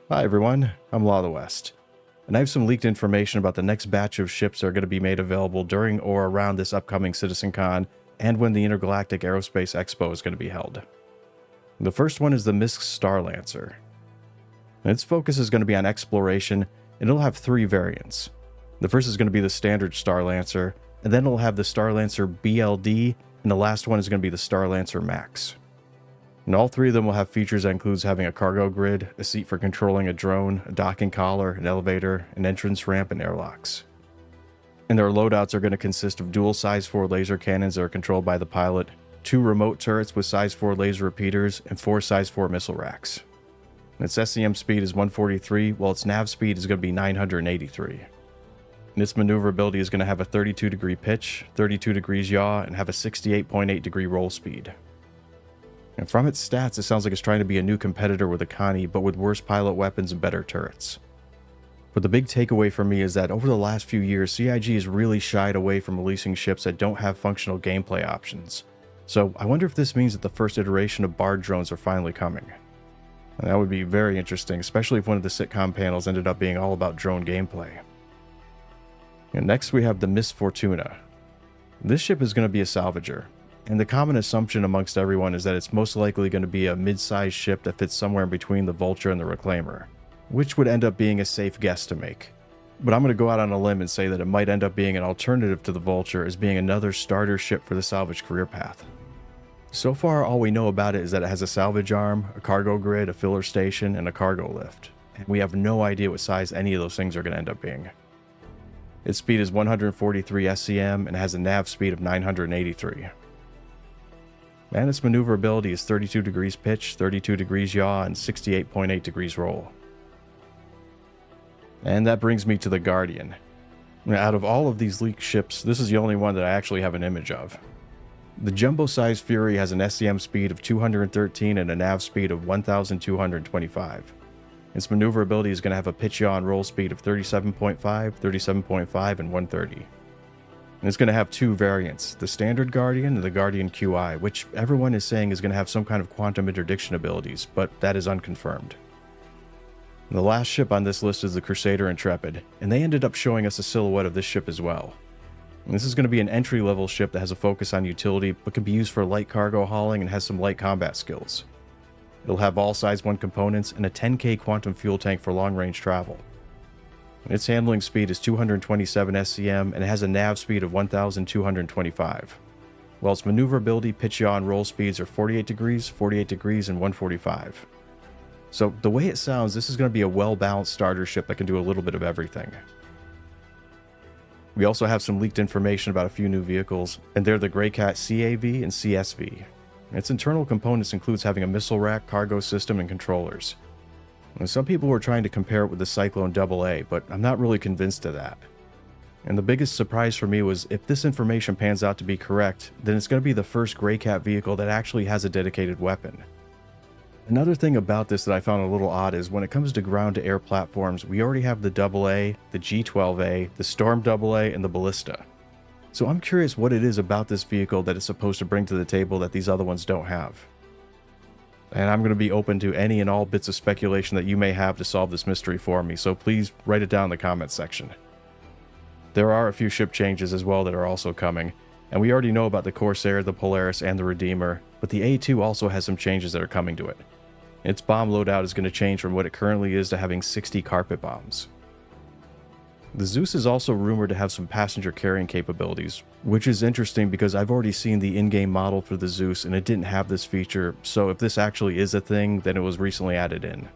Hi everyone, I'm Law of the West, and I have some leaked information about the next batch of ships that are going to be made available during or around this upcoming CitizenCon and when the Intergalactic Aerospace Expo is going to be held. The first one is the MISC Starlancer. And its focus is going to be on exploration, and it'll have three variants. The first is going to be the standard Starlancer, and then it'll have the Starlancer BLD, and the last one is going to be the Starlancer Max. And all three of them will have features that includes having a cargo grid, a seat for controlling a drone, a docking collar, an elevator, an entrance ramp, and airlocks. And their loadouts are going to consist of dual size 4 laser cannons that are controlled by the pilot, 2 remote turrets with size 4 laser repeaters, and 4 size 4 missile racks. And its SCM speed is 143, while its nav speed is going to be 983. And its maneuverability is going to have a 32-degree pitch, 32 degrees yaw, and have a 68.8-degree roll speed. And from its stats, it sounds like it's trying to be a new competitor with Akani, but with worse pilot weapons and better turrets. But the big takeaway for me is that over the last few years, CIG has really shied away from releasing ships that don't have functional gameplay options. So I wonder if this means that the first iteration of Bard drones are finally coming. And that would be very interesting, especially if one of the sitcom panels ended up being all about drone gameplay. And next we have the Miss Fortuna. This ship is going to be a salvager, and the common assumption amongst everyone is that it's most likely going to be a mid-sized ship that fits somewhere in between the Vulture and the Reclaimer, which would end up being a safe guess to make. But I'm going to go out on a limb and say that it might end up being an alternative to the Vulture as being another starter ship for the salvage career path. So far, all we know about it is that it has a salvage arm, a cargo grid, a filler station, and a cargo lift. And we have no idea what size any of those things are going to end up being. Its speed is 143 SCM and has a nav speed of 983. And its maneuverability is 32 degrees pitch, 32 degrees yaw, and 68.8 degrees roll. And that brings me to the Guardian. Now, out of all of these leaked ships, this is the only one that I actually have an image of. The jumbo-sized Fury has an SCM speed of 213 and a nav speed of 1,225. Its maneuverability is going to have a pitch yaw and roll speed of 37.5, 37.5, and 130. And it's going to have two variants, the standard Guardian and the Guardian QI, which everyone is saying is going to have some kind of quantum interdiction abilities, but that is unconfirmed. And the last ship on this list is the Crusader Intrepid, and they ended up showing us a silhouette of this ship as well. And this is going to be an entry-level ship that has a focus on utility, but can be used for light cargo hauling and has some light combat skills. It'll have all size 1 components and a 10K quantum fuel tank for long-range travel. Its handling speed is 227 SCM and it has a nav speed of 1,225. While its maneuverability, pitch yaw, and roll speeds are 48 degrees, and 145. So the way it sounds, this is going to be a well-balanced starter ship that can do a little bit of everything. We also have some leaked information about a few new vehicles, and they're the Greycat CAV and CSV. Its internal components includes having a missile rack, cargo system, and controllers. And some people were trying to compare it with the Cyclone AA, but I'm not really convinced of that. And the biggest surprise for me was if this information pans out to be correct, then it's going to be the first Greycat vehicle that actually has a dedicated weapon. Another thing about this that I found a little odd is when it comes to ground-to-air platforms, we already have the AA, the G12A, the Storm AA, and the Ballista. So I'm curious what it is about this vehicle that it's supposed to bring to the table that these other ones don't have. And I'm going to be open to any and all bits of speculation that you may have to solve this mystery for me, so please write it down in the comments section. There are a few ship changes as well that are also coming, and we already know about the Corsair, the Polaris, and the Redeemer, but the A2 also has some changes that are coming to it. Its bomb loadout is going to change from what it currently is to having 60 carpet bombs. The Zeus is also rumored to have some passenger carrying capabilities, which is interesting because I've already seen the in-game model for the Zeus and it didn't have this feature, so if this actually is a thing, then it was recently added in.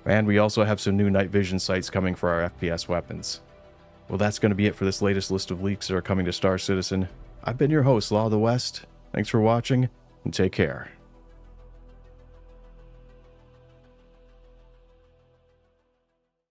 And we also have some new night vision sights coming for our FPS weapons. Well, that's going to be it for this latest list of leaks that are coming to Star Citizen. I've been your host, Law of the West. Thanks for watching, and take care.